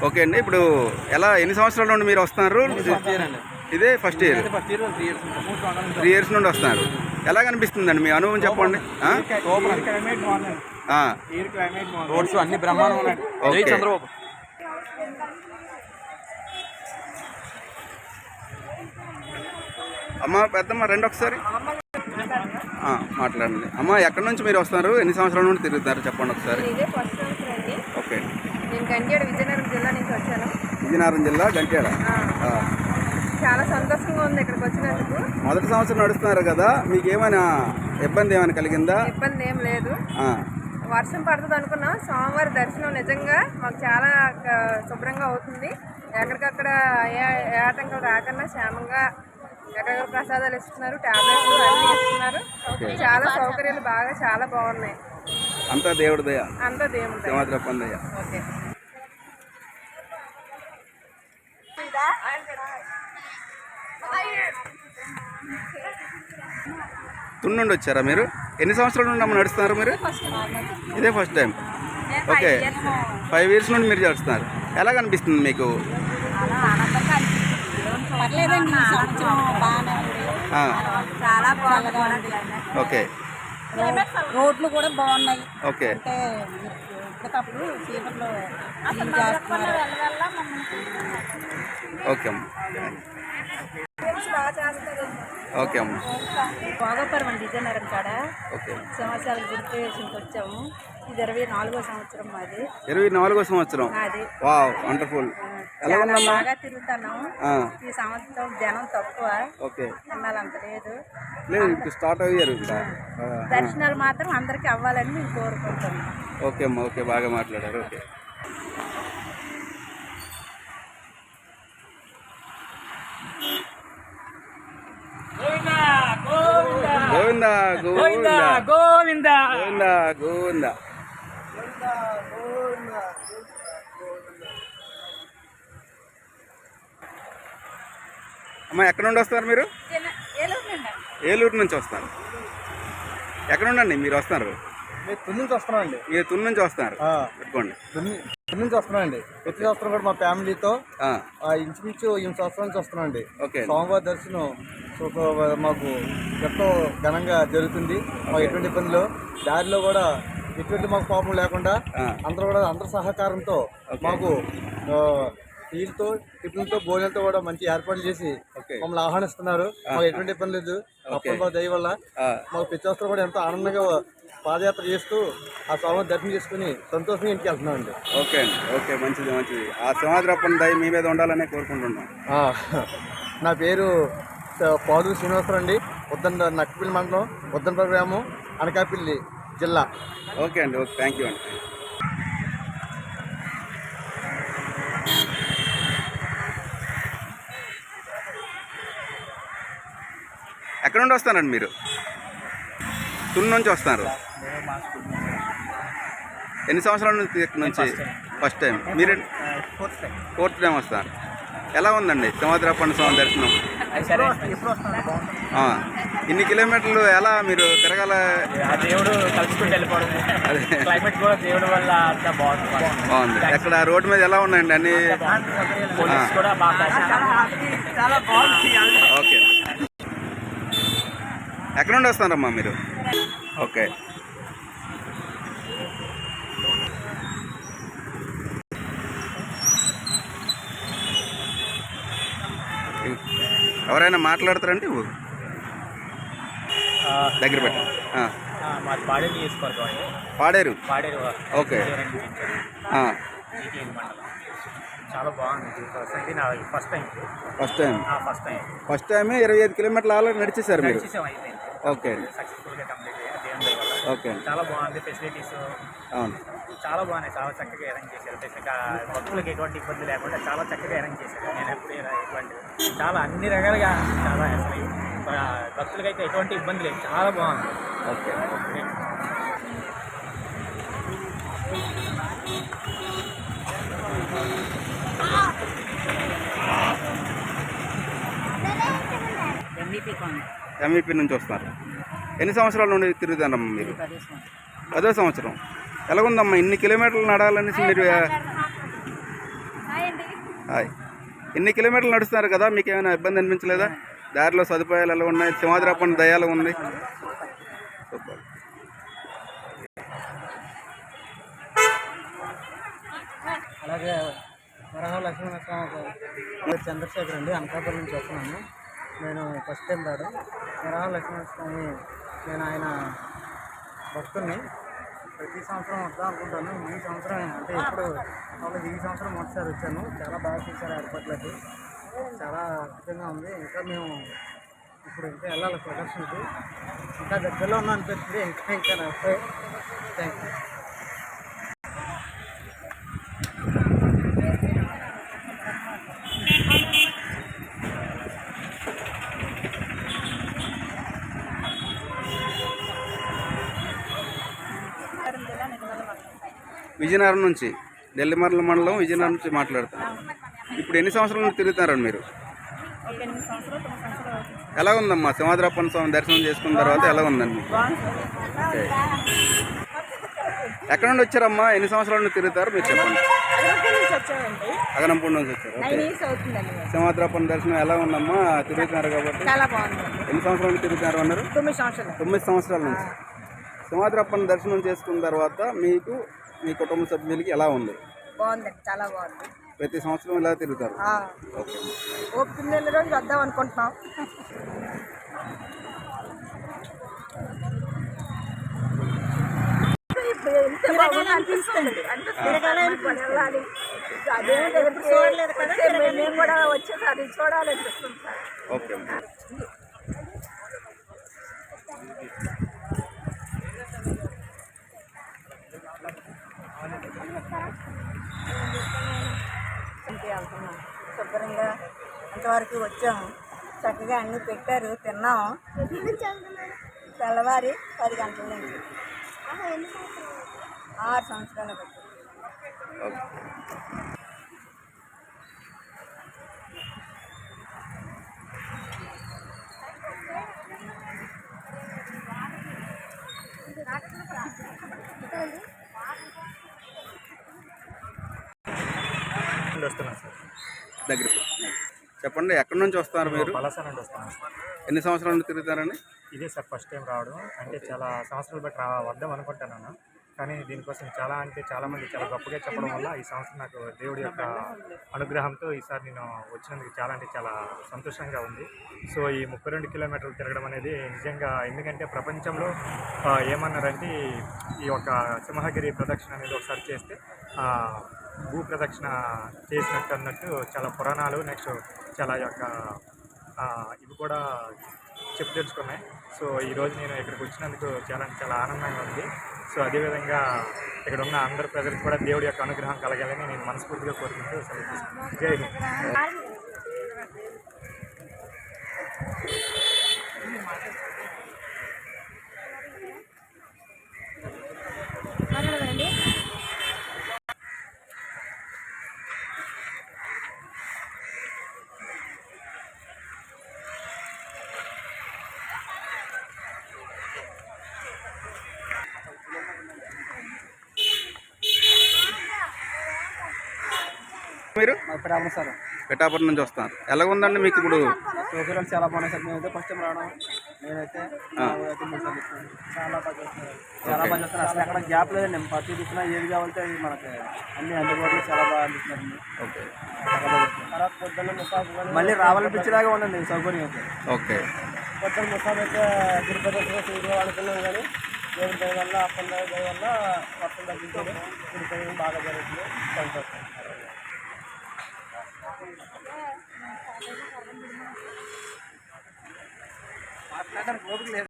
ఓకే అండి, ఇప్పుడు ఎన్ని సంవత్సరాల నుండి మీరు వస్తున్నారు? ఇదే ఫస్ట్ ఇయర్. 3 ఇయర్స్ నుండి వస్తున్నారు. ఎలా కనిపిస్తుందండి మీ అనుభవం చెప్పండి? రోడ్స్ అన్ని బ్రహ్మాండంగా ఉన్నాయి. చంద్రబాబు అమ్మ, పెద్దమ్మ రండి ఒకసారి. మాట్లాడండి అమ్మ. ఎక్కడి నుంచి మీరు వస్తున్నారు? ఎన్ని సంవత్సరాల నుండి తిరుగుతారు చెప్పండి ఒకసారి. ఇదే ఫస్ట్ సంవత్సరం అండి. ఓకే. నేను గంట్యాడ విజయనగరం జిల్లా నుంచి వచ్చాను. విజయనగరం జిల్లా గంట్యాడ. చాలా సంతోషంగా ఉంది ఇక్కడికి వచ్చినందుకు. మొదటి సంవత్సరం నడుస్తున్నారు కదా, మీకు ఏమైనా ఇబ్బంది ఏమైనా కలిగిందా? ఇబ్బంది ఏం లేదు. వర్షం పడుతుంది అనుకున్నాం. స్వామివారి దర్శనం నిజంగా మాకు చాలా శుభ్రంగా అవుతుంది. ఎక్కడికక్కడ ఏ ఆటంకాలు రాకుండా క్షేమంగా ఎక్కడెక్కడ ప్రసాదాలు ఇస్తున్నారు, టాబ్లెట్లు అన్నీ ఇస్తున్నారు. చాలా సౌకర్యాలు బాగా చాలా బాగున్నాయి. అంతా దేవుడి దయ. అంతా దేవుడి దయ. సింహాద్రప్పన్ దయ. ఓకే. తుని నుండి వచ్చారా మీరు? ఎన్ని సంవత్సరాల నుండి అమ్మ నడుస్తున్నారు మీరు? ఇదే ఫస్ట్ టైం. ఓకే. 5 years నుండి మీరు నడుస్తున్నారు. ఎలా కనిపిస్తుంది మీకు? చాలా బాగుంది. ఓకే. రోడ్లు కూడా బాగున్నాయి. ఓకే. అంటే ఇప్పటికప్పుడు చీకట్లో క్లీన్ చేస్తున్నారు. ఓకే అమ్మ. ఓకే అమ్మ. భోగపురం అండి, విజయనగరం కాడ. ఓకే. సంవత్సరాల గుర్తుకి వచ్చాము. ఇది 24వ సంవత్సరం మాది. 24వ సంవత్సరం. అది వావ్, వండర్ఫుల్. చాలా బాగా తిరుగుతున్నాము. ఈ సంవత్సరం జనం తక్కువ. ఓకే. అన్నాలంత లేదు. లేదు, స్టార్ట్ అయ్యారు ఇక్కడ. దర్శనాలు మాత్రం అందరికీ అవ్వాలని మేము కోరుకుంటున్నాం. ఓకే అమ్మ. ఓకే, బాగా మాట్లాడారు. ఓకే. గోవిందా గోవిందా గోవిందా గోవిందా గోవిందా. అమ్మ, ఎక్కడ నుండి వస్తారు మీరు? ఏలూరు నుంచి వస్తారు. ఎక్కడ ఉండండి మీరు వస్తున్నారు? తుని నుంచి వస్తున్నాం అండి. మీరు తుని నుంచి వస్తున్నారు. పెట్టుకోండి. తుని నుంచి వస్తున్నాం అండి. ప్రతి సంవత్సరం కూడా మా ఫ్యామిలీతో ఇంచుమించు 8 సంవత్సరాల నుంచి వస్తున్నాం అండి. ఓకే. స్వామివారి దర్శనం మాకు ఎంతో ఘనంగా జరుగుతుంది. మాకు ఎటువంటి ఇబ్బందులు, దారిలో కూడా ఎటువంటి మాకు పాపం లేకుండా అందరి సహకారంతో మాకు నీళ్ళతో టిఫిన్తో భోజనంతో కూడా మంచి ఏర్పాట్లు చేసి మమ్మల్ని ఆహ్వానిస్తున్నారు. మాకు ఎటువంటి ఇబ్బంది లేదు. అప్పటి దయ వల్ల మాకు ప్రతి సంవత్సరం కూడా ఎంతో ఆనందంగా పాదయాత్ర చేస్తూ ఆ స్వామిని దర్శనం చేసుకుని సంతోషంగా ఇంటికి వెళ్తున్నాం అండి. ఓకే అండి. ఓకే, మంచిది మంచిది. ఆ సింహాద్రప్పన్ దయ మీ మీద ఉండాలనే కోరుకుంటున్నాం. నా పేరు పాదు శ్రీనివాసరావు అండి. నక్కపల్లి మండలం, ఉద్దనపల్లి గ్రామం, అనకాపల్లి జిల్లా. ఓకే అండి. ఓకే, థ్యాంక్ యూ అండి. ఎక్కడ నుండి వస్తారండి మీరు? తుని నుంచి వస్తున్నారు. ఎన్ని సంవత్సరాల నుంచి? First time. మీరు 4th టైం వస్తారు. ఎలా ఉందండి సింహాద్రప్పన్ స్వామి దర్శనం? ఇన్ని కిలోమీటర్లు ఎలా మీరు తిరగాల? దేవుడు కలుసుకుంటూ వెళ్ళిపోవడం. క్లైమేట్ కూడా దేవుడి వల్ల అంతా బాగుంది. ఎక్కడ రోడ్డు మీద ఎలా ఉన్నాయండి అన్ని? కూడా బాగా. ఓకే. ఎక్కడ నుండి వస్తారమ్మా మీరు? ఓకే. ఎవరైనా మాట్లాడతారంటే దగ్గర పెట్ట. మాది పాడేరు నియోజకవర్గం. పాడేరు. ఓకే. చాలా బాగుంది. First time. ఫస్ట్ టైం 25 కిలోమీటర్లు ఆల్రెడీ నడిచేసారు మీరు? ఓకే. సక్సెస్ఫుల్గా కంప్లీట్ అయ్యాయి దేవుని వల్ల. ఓకే. చాలా బాగుంది. ఫెసిలిటీస్ అవును, చాలా బాగున్నాయి. చాలా చక్కగా అరేంజ్ చేశారు. భక్తులకు ఎటువంటి ఇబ్బంది లేకుండా చాలా చక్కగా అరేంజ్ చేశారు. నేను ఎప్పుడు ఇబ్బంది చాలా అన్ని రకాలుగా చాలా అసలు భక్తులకి అయితే ఎటువంటి ఇబ్బంది లేదు. చాలా బాగుంది. ఓకే. ఎంఈపీ నుంచి వస్తున్నారు. ఎన్ని సంవత్సరాల నుండి తిరుగుతారమ్మా మీరు? 10వ సంవత్సరం. ఎలాగుందమ్మా ఇన్ని కిలోమీటర్లు నడాలనేసి మీరు? హాయ్. ఇన్ని కిలోమీటర్లు నడుస్తున్నారు కదా, మీకు ఏమైనా ఇబ్బంది అనిపించలేదా? దారిలో సదుపాయాలు ఎలా ఉన్నాయి? సింహాద్రప్పన్ దయాలు ఉంది. సూపర్. అలాగే వరహ లక్ష్మణస్వామి చంద్రశేఖర్ అండి, అనకాపల్లి నుంచి వస్తున్నాను. నేను ఫస్ట్ టైం రాడు. వరహ లక్ష్మణస్వామి నేను ఆయన భక్తుల్ని ప్రతి సంవత్సరం వద్దాం అనుకుంటాను. ఈ సంవత్సరం అంటే ఎప్పుడు ఈ సంవత్సరం మొదటిసారి వచ్చాను. చాలా బాగా చేశారు ఏర్పాట్లకి, చాలా అద్భుతంగా ఉంది. ఇంకా మేము ఇప్పుడు ఇంకా వెళ్ళాలి ప్రదర్శనకి, ఇంకా దగ్గరలో ఉన్నా అనిపిస్తుంది. ఇంకా నాకు థ్యాంక్ యూ. విజయనగరం నుంచి, నెల్లిమర్ల మండలం విజయనగరం నుంచి మాట్లాడుతున్నారు. ఇప్పుడు ఎన్ని సంవత్సరాల నుంచి తిరుగుతున్నారండి మీరు? ఎలా ఉందమ్మా సింహాద్రప్పన్న స్వామి దర్శనం చేసుకున్న తర్వాత ఎలా ఉందండి? ఓకే, ఎక్కడ నుండి వచ్చారమ్మా? ఎన్ని సంవత్సరాల నుండి తిరుగుతారు మీరు చెప్పండి. అగనంపూడి నుంచి వచ్చారు. ఓకే, సింహాద్రప్పన్న దర్శనం ఎలా ఉందమ్మా? తిరుగుతున్నారు కాబట్టి ఎన్ని సంవత్సరాల నుంచి తిరుగుతున్నారు అన్నారు? 9 సంవత్సరాల నుంచి. సింహాద్రప్పన్న దర్శనం చేసుకున్న తర్వాత మీకు, మీ కుటుంబ సభ్యులకి ఎలా ఉంది? బాగుందండి, చాలా బాగుంది. ప్రతి సంవత్సరం ఇలా తిరుగుతారు? ఓకే, ఓపిక రోజు వద్దాం అనుకుంటున్నాం. అనిపిస్తుంది అంటే వెళ్ళాలి, మేము కూడా వచ్చేసారి చూడాలనిపిస్తుంది సార్. ఓకే. వెళ్తున్నాం శుభ్రంగా అంతవరకు వచ్చాము, చక్కగా అన్నీ పెట్టారు, తిన్నాము. తెల్లవారి 10 గంటల నుంచి 6 సంవత్సరాలు బట్టి. వస్తున్నాను సార్. దగ్గర చెప్పండి, ఎక్కడి నుంచి వస్తున్నారు మీరు? పలాస నుండి వస్తున్నాను సార్. ఎన్ని సంవత్సరాల నుండి తిరుగుతారండి? ఇదే సార్ ఫస్ట్ టైం రావడం. అంటే చాలా సంవత్సరాలు బట్టి వద్దాం అనుకుంటున్నాను, కానీ దీనికోసం చాలామంది చాలా గొప్పగా చెప్పడం వల్ల ఈ సంవత్సరం నాకు దేవుడి యొక్క అనుగ్రహంతో ఈసారి నేను వచ్చినందుకు చాలా సంతోషంగా ఉంది. సో ఈ 32 కిలోమీటర్లు తిరగడం అనేది నిజంగా, ఎందుకంటే ప్రపంచంలో ఏమన్నారంటే ఈ యొక్క సింహగిరి ప్రదక్షిణ అనేది ఒకసారి చేస్తే భూ ప్రదక్షిణ చేసినట్టు అన్నట్టు చాలా పురాణాలు, నెక్స్ట్ చాలా యొక్క ఇవి కూడా చెప్పు తెలుసుకున్నాయి. సో ఈరోజు నేను ఇక్కడికి వచ్చినందుకు చాలా ఆనందంగా ఉంది. సో అదేవిధంగా ఇక్కడ ఉన్న అందరు ప్రజలకు కూడా దేవుడి యొక్క అనుగ్రహం కలగాలని నేను మనస్ఫూర్తిగా కోరుకుంటూ సెలవు తీసుకుంటాను. జై హింద్. మీరు సార్ పిఠాపురం నుంచి వస్తున్నారు. ఎలా ఉందండి మీకు ఇప్పుడు? ప్రోగ్రామ్స్ చాలా బాగున్నాయి సార్. మేమైతే ఫస్ట్ టైం రావడం, నేనైతే చాలా బాగా చేస్తున్నాను. అసలు ఎక్కడ గ్యాప్ లేదండి. ప్రతి చూసినా ఏది కావాలంటే అది మనకి అన్ని అందుబాటులో చాలా బాగా అనిపిస్తుంది. ఓకే, తర్వాత పొద్దున్న మళ్ళీ రావాలనిపించేలాగా ఉందండి సౌకర్యం అయితే. ఓకే, పొద్దున్న ముసాబ్ అయితే గురుపదర్శన సూర్యుడు అనుకున్నాం, కానీ దేవుడి దయ వల్ల అప్పన్న దయ వల్ల మొత్తం తగ్గించారు. గురుపదం బాగా జరుగుతుంది. సంతోషం. మాట్లాడడానికి ఓపిక లేదు.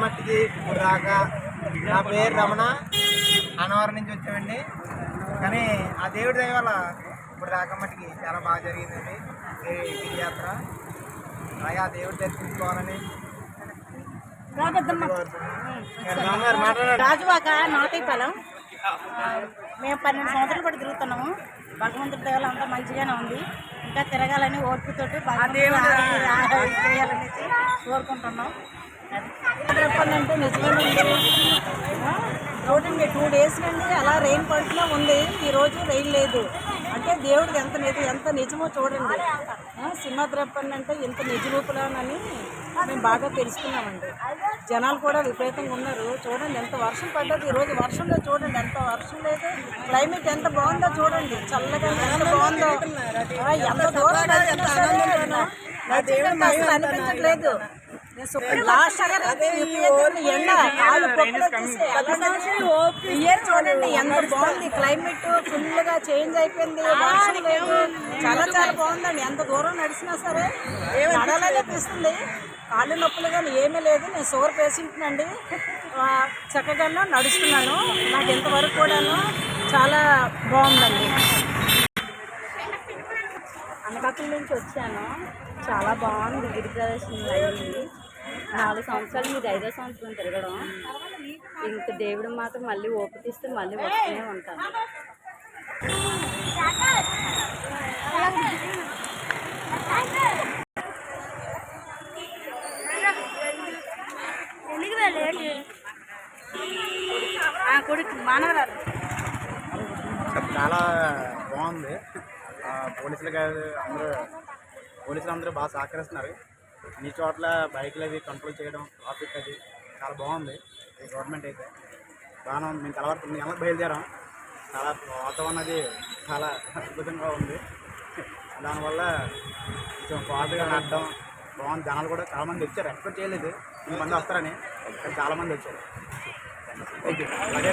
మట్టికి ఇప్పుడు దాకా నా పేరు రమణ, అన్నవరం నుంచి వచ్చామండి. కానీ ఆ దేవుడి దయ వల్ల ఇప్పుడు దాకా మట్టికి చాలా బాగా జరిగిందండి గిరియాత్ర. అలాగే ఆ దేవుడి దర్శించుకోవాలని. రాజువాక నాటిపాలెం. మేము 12 సంవత్సరాలు పట్టి తిరుగుతున్నాము. భగవంతుడి దేవాలయం అంతా మంచిగానే ఉంది. ఇంకా తిరగాలని ఓర్పుతోటి చేయాలనేసి కోరుకుంటున్నాం. అంటే నిజంగా చూడండి, 2 డేస్ నుండి అలా రెయిన్ పడుతూనే ఉంది. ఈరోజు రెయిన్ లేదు. అంటే అంటే దేవుడికి ఎంత నిజమో చూడండి. సింహద్రప్పని అంటే ఇంత నిజ రూపులోనని మేము బాగా తెలుసుకున్నామండి. జనాలు కూడా విపరీతంగా ఉన్నారు. చూడండి ఎంత వర్షం పడ్డది ఈరోజు. వర్షంలో చూడండి ఎంత వర్షం లేదు, క్లైమేట్ ఎంత బాగుందో చూడండి, చల్లగా ఎంత బాగుందో. ఎంత దూరం నడిచినా సరే నడిచినట్టు అసలు అనిపించట్లేదు. లాస్ట్ ఎండ కాలు చూడండి ఎంత బాగుంది. క్లైమేట్ ఫుల్గా చేంజ్ అయిపోయింది, వర్షం లేదు, చాలా చాలా బాగుందండి. ఎంత దూరం నడిచినా సరే నడాలనిపిస్తుంది. కాళ్ళు నొప్పులు కానీ ఏమీ లేదు. నేను షుగర్ పేషెంట్నండి. చక్కగా నడుస్తున్నాను. నాకు ఇంతవరకు కూడాను చాలా బాగుందండి. అనకాపల్లి నుంచి వచ్చాను. చాలా బాగుంది. గిరి ప్రదర్శనలు అయ్యింది. 4 సంవత్సరాలు మీద 5వ సంవత్సరం తిరగడం. ఇంక దేవుడు మాత్రం మళ్ళీ ఓపికిస్తే మళ్ళీ వస్తూనే ఉంటాను. కొడుకు మానవరాలు చాలా బాగుంది. పోలీసులు అందరూ బాగా సహకరిస్తున్నారు. అన్ని చోట్ల బైకులు అవి కంట్రోల్ చేయడం, ట్రాఫిక్ అది చాలా బాగుంది. ఈ గవర్నమెంట్ అయితే బాగా ఉంది. మేము కలవర 9 గంటలకు బయలుదేరాం. చాలా వాతావరణం అది చాలా అద్భుతంగా ఉంది. దానివల్ల కొంచెం ఫాస్ట్గా నడడం బాగుంది. జనాలు కూడా చాలామంది వచ్చారు. ఎక్స్పెక్ట్ చేయలేదు ఇంతమంది వస్తారని, కానీ చాలామంది వచ్చారు. అలాగే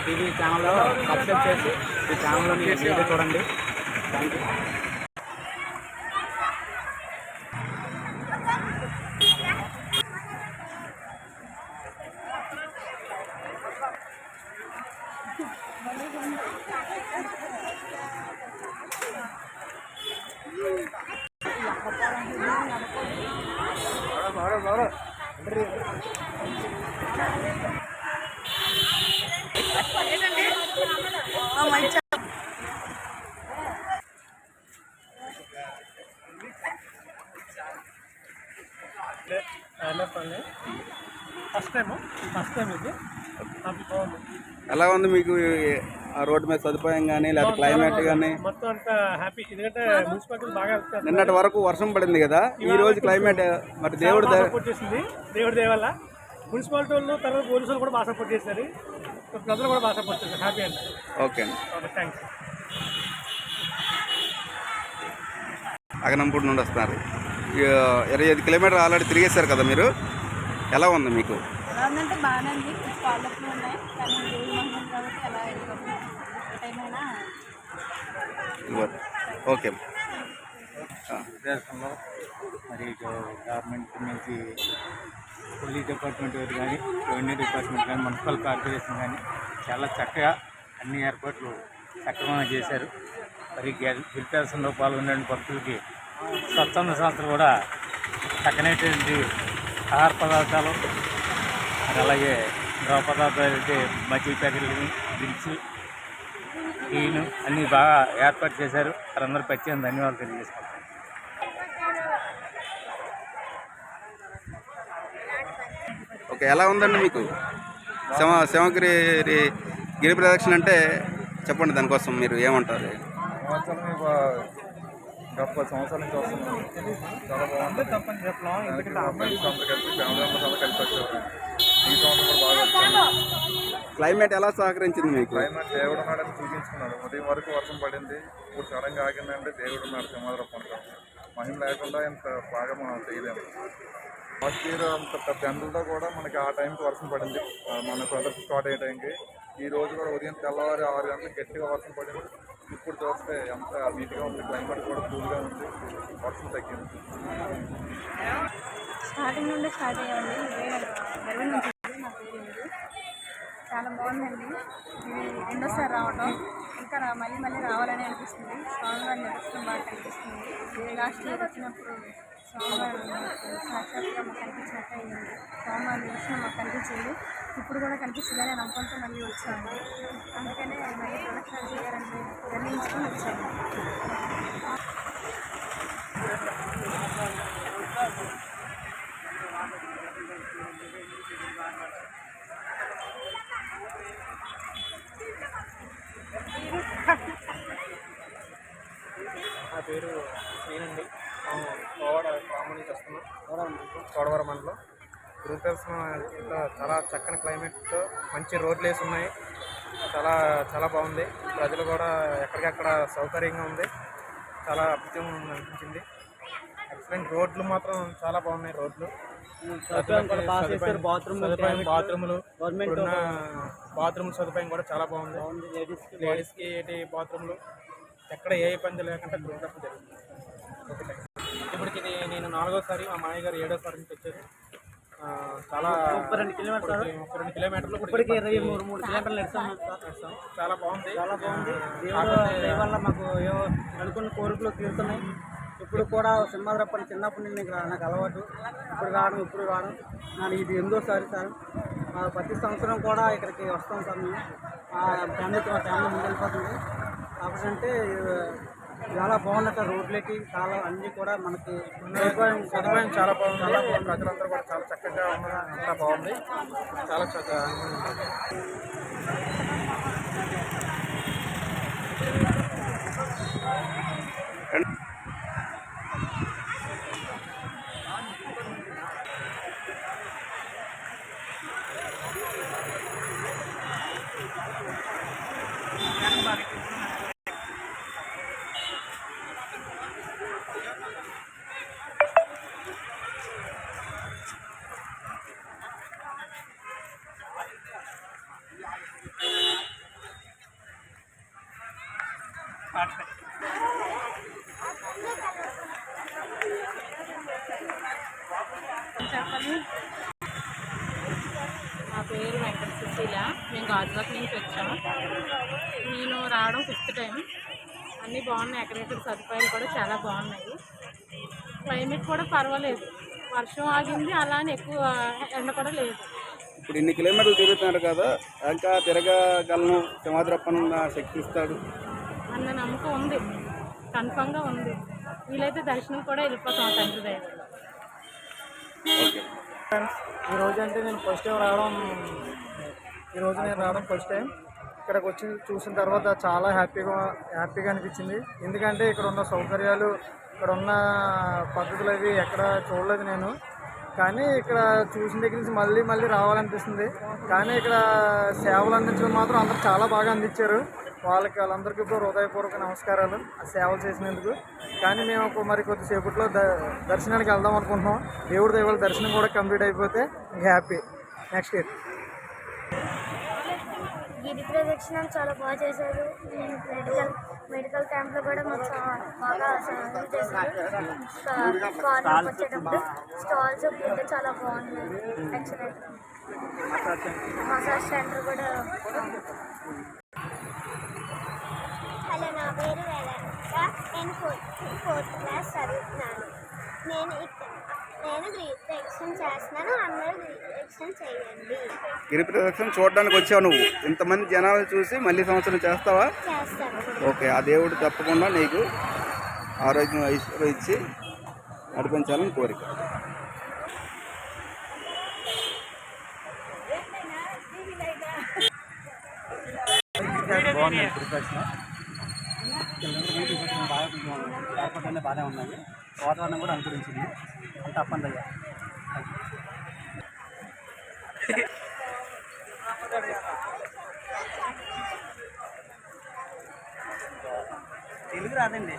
టీవీ ఛానల్లో సబ్స్క్రైబ్ చేసి ఈ ఛానల్లోని వీడియో చూడండి. Thank you. ఫస్ట్ టైం ఇది బాగుంది. ఎలా ఉంది మీకు ఆ రోడ్డు మీద సదుపాయం కానీ లేదా క్లైమేట్ కానీ? మొత్తం అంతా హ్యాపీ. ఎందుకంటే మున్సిపాలిటీ బాగా నిన్నటి వరకు వర్షం పడింది కదా, ఈ రోజు క్లైమేట్ మరి దేవుడు సపోర్ట్ చేసింది. దేవుడి దయ వల్ల మున్సిపాలిటీ వాళ్ళు, తర్వాత పోలీసు వాళ్ళు కూడా బాగా సపోర్ట్ చేశారు. ప్రజలు కూడా బాగా సపోర్ట్ చేశారు. హ్యాపీ అండి. ఓకే అండి, థ్యాంక్స్. అగనంపూడి నుండి వస్తున్నారు. 25 కిలోమీటర్లు ఆల్రెడీ తిరిగేశారు కదా మీరు. ఎలా ఉంది మీకు? ఎలా ఉందంటే బాగానే ఉంది. కాళ్ళప్పుడు ఉన్నాయి కానీ దేవుడు మహిమం కాబట్టి ఎలా టైమైనా ఓకే. దేశంలో మరి గవర్నమెంట్ నుంచి పోలీస్ డిపార్ట్మెంట్ వారు కానీ, రెవెన్యూ డిపార్ట్మెంట్ కానీ, మున్సిపల్ కార్పొరేషన్ కానీ చాలా చక్కగా అన్ని ఏర్పాట్లు సక్రమంగా చేశారు. మరి గిరిప్రదర్శనలో పాల్గొనే భక్తులకి స్వచ్ఛంద సంస్థలు కూడా చక్కనైనటువంటి ఆహార పదార్థాలు, మరి అలాగే ద్రవ పదార్థాలు అయితే మజ్జిగ ప్యాకెట్లు, డ్రింక్స్, టీను అన్నీ బాగా ఏర్పాటు చేశారు. వారందరూ ప్రత్యేక ధన్యవాదాలు తెలియజేసుకుంటారు. ఓకే, ఎలా ఉందండి మీకు శివగిరి గిరి ప్రదక్షిణ అంటే? చెప్పండి, దానికోసం మీరు ఏమంటారు? గొప్ప సంవత్సరాల నుంచి వస్తున్నాం. చాలా బాగుంటుంది. కలిసి వచ్చేవారు. ఈ సంవత్సరం కూడా బాగా వచ్చింది. క్లైమేట్ ఎలా సహకరించింది మీకు? క్లైమేట్ దేవుడు ఉన్నాడని చూపించుకున్నాడు. ఉదయం వరకు వర్షం పడింది, ఇప్పుడు సడన్గా ఆగిందంటే దేవుడు ఉన్నాడు. సింహాద్రప్ప పండుగ మహిమ లేకుండా ఇంత బాగా మనం చేయలేము. లాస్ట్ ఇయర్ అంత పెద్ద ఎండలతో కూడా మనకి ఆ టైంకి వర్షం పడింది. మన ప్రదర్శన స్టార్ట్ అయ్యే టైంకి. ఈ రోజు కూడా ఉదయం తెల్లవారి 6 గంటలకు గట్టిగా వర్షం పడింది. ఇప్పుడు చూస్తే ఎంత నీట్గా ఉంది. క్లైమేట్ కూడా కూల్గా ఉంది. వర్షం తగ్గింది. స్టార్టింగ్ నుండి స్టార్ట్ అయ్యామండి. 20 నుంచి నా పేరు ఉంది. చాలా బాగుందండి. ఇది రెండోసారి రావడం, ఇంకా మళ్ళీ మళ్ళీ రావాలని అనిపిస్తుంది. స్వామివారి నిదర్శనం బాగా కనిపిస్తుంది. లాస్ట్ ఇయర్ వచ్చినప్పుడు స్వామివారు సాక్షాత్గా మాకు కనిపించినట్టు అయింది. స్వామివారి నిదర్శనం మాకు కనిపించింది. ఇప్పుడు కూడా కనిపిస్తుందని నమ్మకంతో మళ్ళీ వచ్చాము. అందుకనే మళ్ళీ ప్రదక్షిణ చేయాలని నిర్ణయించుకొని వచ్చాము. చోడవరం మండలం. గురుదర్శనంలో చాలా చక్కని క్లైమేట్తో మంచి రోడ్లు వేసి ఉన్నాయి. చాలా చాలా బాగుంది. ప్రజలు కూడా ఎక్కడికక్కడ సౌకర్యంగా ఉంది. చాలా అద్భుతంగా అనిపించింది. ఎక్సలెంట్. రోడ్లు మాత్రం చాలా బాగున్నాయి. రోడ్లు బాత్రూములు బాత్రూమ్ సదుపాయం కూడా చాలా బాగుంది. లేడీస్కి ఏంటి బాత్రూమ్లు ఎక్కడ ఏ ఇబ్బంది లేకుండా గురుదర్శనం జరుగుతుంది. ఇప్పటికి నేను 4వ సారి, మా మామయ్య గారు 7వ సారి నుంచి వచ్చారు. చాలా 32 కిలోమీటర్లు ఇప్పటికి 23 కిలోమీటర్లు నడిచాం. చాలా బాగుంది. దేవుడి వల్ల మాకు అనుకున్న కోరికలు తీరుతున్నాయి. ఇప్పుడు కూడా సింహాద్రప్పని చిన్నప్పటి నుంచి నాకు అలవాటు. ఇప్పుడు రావడం నాకు ఇది 8వ సారి సార్. ప్రతి సంవత్సరం కూడా ఇక్కడికి వస్తాం సార్. మేము మా ఫ్యామిలీ ముందు వెళ్ళిపోతుంది. కాబట్టి అంటే చాలా బాగుంది సార్. రోడ్లకి చాలా అన్నీ కూడా మనకి సదుపాయం చాలా బాగుంది. ప్రజలందరూ కూడా చాలా చక్కగా ఉన్నారు. అంతా బాగుంది. చాలా చక్కగా నా పేరు వెంకట సుశీల. మేము గాజువాక నుంచి వచ్చాము. నేను రావడం 5th టైం. అన్నీ బాగున్నాయి. ఎక్కడెక్కడ సదుపాయాలు కూడా చాలా బాగున్నాయి. క్లైమేట్ కూడా పర్వాలేదు. వర్షం ఆగింది, అలానే ఎక్కువ ఎండ కూడా లేదు. ఇప్పుడు ఇన్ని కిలోమీటర్లు తిరుగుతున్నారు కదా, ఇంకా తిరగగలను, సింహాద్రప్పన్న శక్తి ఇస్తాడు అన్న నమ్మకం ఉంది. కన్ఫామ్గా ఉంది. వీలైతే దర్శనం కూడా వెళ్ళిపోతాం తండ్రి దయ వల్ల. ఈరోజు అంటే నేను ఫస్ట్ టైం రావడం. ఈరోజు నేను రావడం ఫస్ట్ టైం. ఇక్కడికి వచ్చి చూసిన తర్వాత చాలా హ్యాపీగా అనిపించింది. ఎందుకంటే ఇక్కడ ఉన్న సౌకర్యాలు, ఇక్కడ ఉన్న పద్ధతులు అవి ఎక్కడ చూడలేదు నేను. కానీ ఇక్కడ చూసిన దగ్గర నుంచి మళ్ళీ రావాలనిపిస్తుంది. కానీ ఇక్కడ సేవలు అందించడం మాత్రం అందరూ చాలా బాగా అందించారు. వాళ్ళందరికీ ఇప్పుడు హృదయపూర్వక నమస్కారాలు ఆ సేవలు చేసినందుకు. కానీ మేము మరి కొద్దిసేపట్లో దర్శనానికి వెళ్దాం అనుకుంటున్నాం. దేవుడి దైవాల దర్శనం కూడా కంప్లీట్ అయిపోతే ఇంకా హ్యాపీ. నెక్స్ట్ ఇయర్ గిరి ప్రదక్షిణ చాలా బాగా చేశారు. మెడికల్ క్యాంప్లో కూడా మాకు బాగా సహాయం చేశారు. కార్నర్ వచ్చేటప్పుడు స్టాల్స్ ఫుడ్ చాలా బాగుంది. ఎక్సలెంట్. మసాజ్ సెంటర్ కూడా. హలో, నా పేరు వేదాంత. నేను 4th క్లాస్ చదువుతున్నాను. నేను గిరి ప్రదక్షిణ చేస్తున్నాను. అందరూ గిరి ప్రదక్షిణ చేయండి. గిరి ప్రదక్షిణ చూడడానికి వచ్చావు నువ్వు. ఇంతమంది జనాలు చూసి మళ్ళీ సంవత్సరం చేస్తావా? చేస్తాను. ఓకే. ఆ దేవుడు తప్పకుండా నీకు ఆరోగ్యం ఐశ్వర్యం ఇచ్చి నడిపించాలని కోరిక. బాగుంది. గురుదర్శనం బాగా ఏర్పాట్లన్నీ బాగానే ఉన్నాయి. వాతావరణం కూడా అనుకూలించింది. అంత అప్పందయ్యా. తెలుగు రాదండి.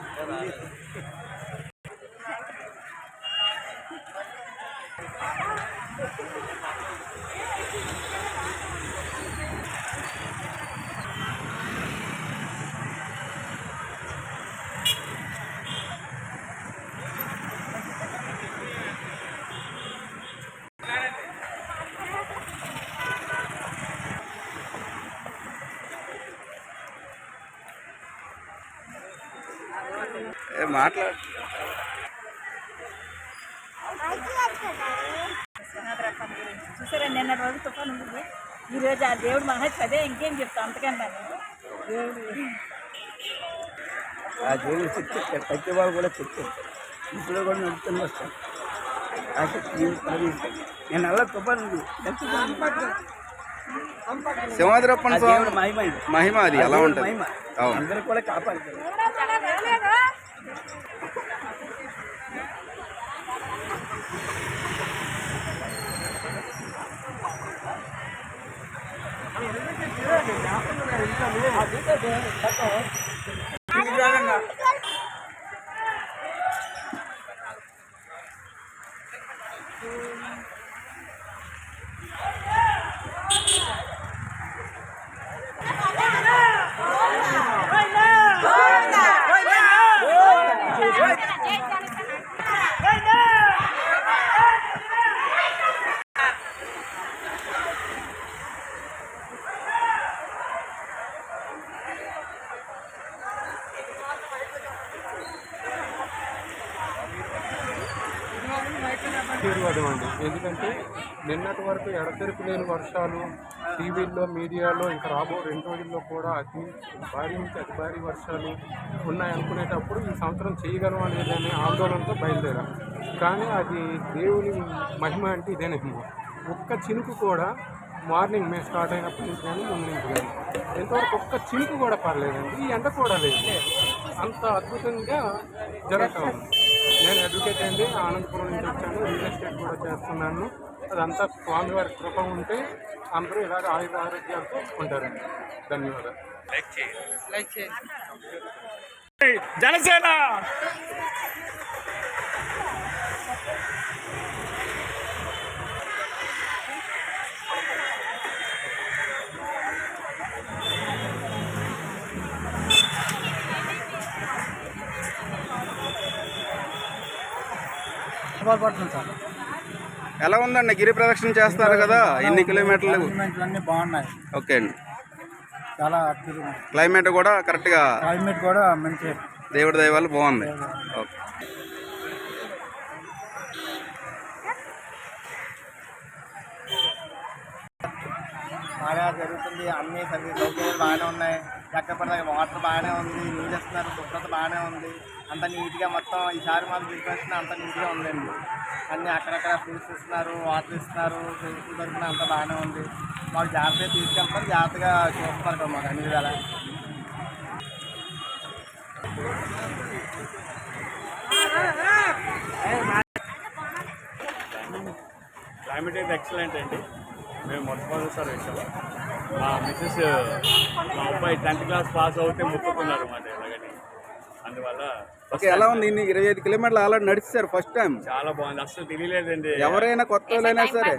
మాట్లాడు. చూసారా, నిన్న రోజు తుఫాను ఉంది. ఈరోజు ఆ దేవుడు మహత్యం అదే. ఇంకేం చెప్తాను అంతకన్నా. ఆ దేవుడు చెప్తే ప్రతి వాళ్ళు కూడా చెప్తారు. ఇప్పుడు కూడా నడుపుతూనే వస్తాను. నేను అలా తుఫాను ఉంది. సింహాద్రప్పన్న స్వామి మహిమ అది ఎలా ఉంటుంది. అందరూ కూడా కాపాడుతారు. ఆశీర్వాదం అండి. ఎందుకంటే నిన్నటి వరకు ఎడతెరిపి లేని వర్షాలు టీవీల్లో మీడియాలో ఇంకా రాబో 2 రోజుల్లో కూడా అతి భారీ నుంచి అతి భారీ వర్షాలు ఉన్నాయనుకునేటప్పుడు ఈ సంవత్సరం చేయగలం అనేదనే ఆందోళనతో బయలుదేరాం. కానీ అది దేవుని మహిమ అంటే ఇదేనేమో. ఒక్క చినుకు కూడా మార్నింగ్ మేము స్టార్ట్ అయినప్పటి నుంచి కానీ ముందు నుంచి కానీ ఎంతవరకు ఒక్క చినుకు కూడా పర్లేదండి. ఈ ఎండ కూడా లేదు. అంత అద్భుతంగా జరుగుతూ ఉంది. నేను అడ్వకేట్ అండి, ఆనందపురం నుంచి వచ్చాను. రియల్ ఎస్టేట్ కూడా చేస్తున్నాను. అదంతా స్వామివారి కృప ఉంటే అందరూ ఇలాగ ఆరోగ్యాలతో ఉంటారండి. ధన్యవాదాలు. జనసేన సార్. ఎలా ఉందండి? గిరి ప్రదక్షిణ చేస్తారు కదా, ఎన్ని కిలోమీటర్లు? అన్నీ బాగున్నాయి. ఓకే అండి. చాలా క్లైమేట్ కూడా కరెక్ట్గా, క్లైమేట్ కూడా మంచి దేవుడి దయ వల్ల బాగుంది. ఓకే. బాగా జరుగుతుంది. అన్ని సౌకర్యాలు బాగానే ఉన్నాయి. ఎక్కడ పడితే వాటర్ బాగానే ఉంది, నీళ్ళు ఇస్తున్నారు, శుభ్రత బాగానే ఉంది. అంత నీట్గా మొత్తం ఈసారి మాకు తీసుకొచ్చిన అంత నీట్గా ఉందండి. అన్నీ అక్కడక్కడ ఫ్రూట్స్ ఇస్తున్నారు, వాటర్ ఇస్తున్నారు, ఫ్రూట్స్ దొరికిన అంత బాగానే ఉంది. మాకు జాగ్రత్తగా తీసుకెళ్తారు, జాగ్రత్తగా చూస్తున్నారు కదా మాకు అన్ని విధాలా. క్లైమేట్ అయితే ఎక్సలెంట్ అండి. మేము మొట్టమొదటిసారి వచ్చాము. మా మిస్సెస్ మా అబ్బాయి 10th క్లాస్ పాస్ అవుతే మొక్కుతున్నారు అన్నమాట ఇలాగని. అందువల్ల ఓకే. ఎలా ఉంది? ఇన్ని 25 కిలోమీటర్లు ఆల్రెడీ నడిచారు ఫస్ట్ టైం. చాలా బాగుంది. అసలు తెలియలేదండి. ఎవరైనా కొత్త వాళ్ళైనా సరే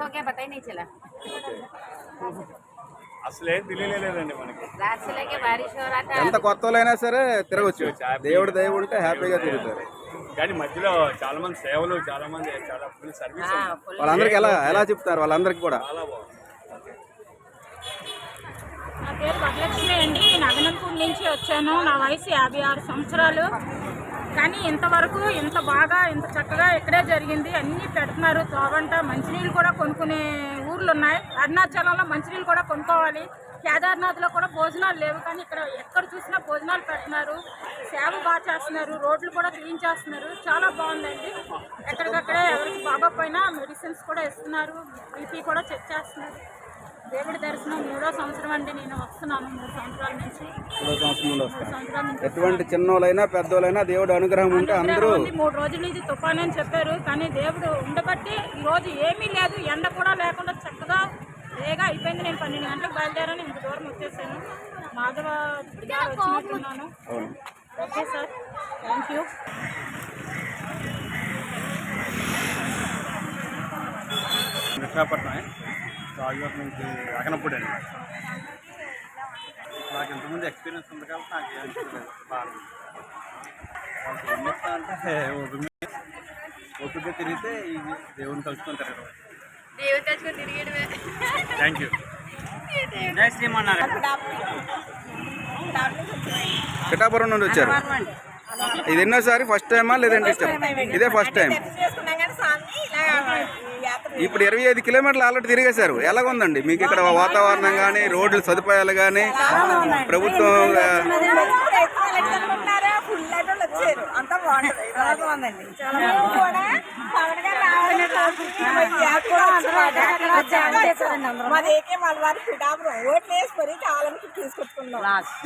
అసలు ఏం తెలియలేదండి మనకి. ఎంత కొత్త వాళ్ళైనా సరే తిరగచ్చు. దేవుడు దయ ఉంటే హ్యాపీగా తిరుగుతారు. కానీ మధ్యలో చాలా మంది సేవలు, చాలా మంది చాలా ఫుల్ సర్వీస్. వాళ్ళందరికీ ఎలా చెప్తారు? వాళ్ళందరికీ కూడా చాలా బాగుంది. నా పేరు వరలక్ష్మి అండి. నేను అగనంపూర్ నుంచి వచ్చాను. నా వయసు 56 సంవత్సరాలు. కానీ ఇంతవరకు ఇంత బాగా ఇంత చక్కగా ఇక్కడే జరిగింది. అన్నీ పెడుతున్నారు. తోవంట మంచినీళ్ళు కూడా కొనుక్కునే ఊర్లు ఉన్నాయి. అరుణాచలంలో మంచినీళ్ళు కూడా కొనుక్కోవాలి. కేదార్నాథ్లో కూడా భోజనాలు లేవు. కానీ ఇక్కడ ఎక్కడ చూసినా భోజనాలు పెడుతున్నారు. సేవ బాగా చేస్తున్నారు. రోడ్లు కూడా క్లీన్ చేస్తున్నారు. చాలా బాగుందండి. ఎక్కడికక్కడే ఎవరికి బాగోపోయినా మెడిసిన్స్ కూడా ఇస్తున్నారు. బీపీ కూడా చెక్ చేస్తున్నారు. దేవుడి దర్శనం 3వ సంవత్సరం అండి. నేను వస్తున్నాను 3 సంవత్సరాల నుంచి. 3 సంవత్సరాల నుంచి ఎటువంటి చిన్నోళ్ళైనా పెద్దోళ్ళైనా దేవుడు అనుగ్రహం ఉంటే అందరూ. 3 రోజుల నుంచి తుఫాను అని చెప్పారు. కానీ దేవుడు ఉండబట్టి ఈరోజు ఏమీ లేదు. ఎండ కూడా లేకుండా చక్కగా వేగా అయిపోయింది. నేను 12 గంటలకు బయలుదేరాను. ఇంత దూరం వచ్చేసాను. మాధవ వచ్చినట్టున్నాను. Okay sir, thank you. Visakhapatnam రాజుగారి నుంచి అగనపూడి అండి. నాకు ఇంతకుముందు ఎక్స్పీరియన్స్ ఉంది కాబట్టి నాకు ఏమనిపించలేదు. బాగా ఏం చెప్తానంటే ఓపిక తిరిగితే ఈ దేవుని కలుసుకొని తిరగడం. Thank you. పిఠాపురం నుండి వచ్చారు. ఇది ఎన్నోసారి? ఫస్ట్ టైమా లేదంటే ఇదే ఫస్ట్ టైం? ఇప్పుడు 25 కిలోమీటర్లు ఆల్రెడీ తిరిగేశారు. ఎలాగ ఉందండి మీకు ఇక్కడ వాతావరణం కానీ, రోడ్ల సదుపాయాలు కానీ, ప్రభుత్వం?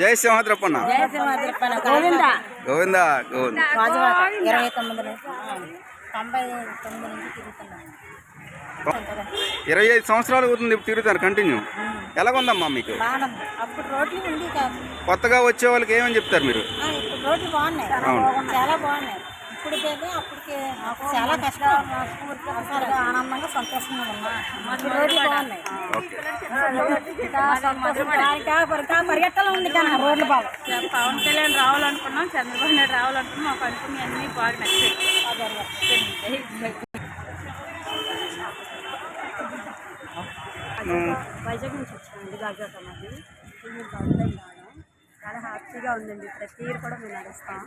జై సింహాద్రప్పన్న. గోవిందా గోవిందా. 99 నుంచి తిరుగుతున్నాను. 25 సంవత్సరాలు అవుతుంది ఇప్పుడు తిరుగుతారు కంటిన్యూ. ఎలాగుందమ్మా మీకు? బాగుంది. అప్పుడు రోడ్లు ఉంది కాదు, కొత్తగా వచ్చే వాళ్ళకి ఏమని చెప్తారు మీరు? ఇప్పుడు రోడ్లు బాగున్నాయి, చాలా బాగున్నాయి. ఇప్పటికే అప్పటికే చాలా కష్టం, అసలు ఆనందంగా సంతోషంగా ఉన్నాం. రోడ్లు బాగున్నాయి. పరిగెట్టలో ఉంది కానీ రోడ్లు బాగా. పవన్ కళ్యాణ్ రావాలనుకున్నాం, చంద్రబాబు నాయుడు రావాలనుకున్నాం. మాకు అనుకుని అన్నీ బాగా నచ్చాయి. వైజాగ్ నుంచి వచ్చామండి, గాజువాక మాది. చాలా హ్యాపీగా ఉందండి. ప్రతి ఇయర్ కూడా మేము నడుస్తాం.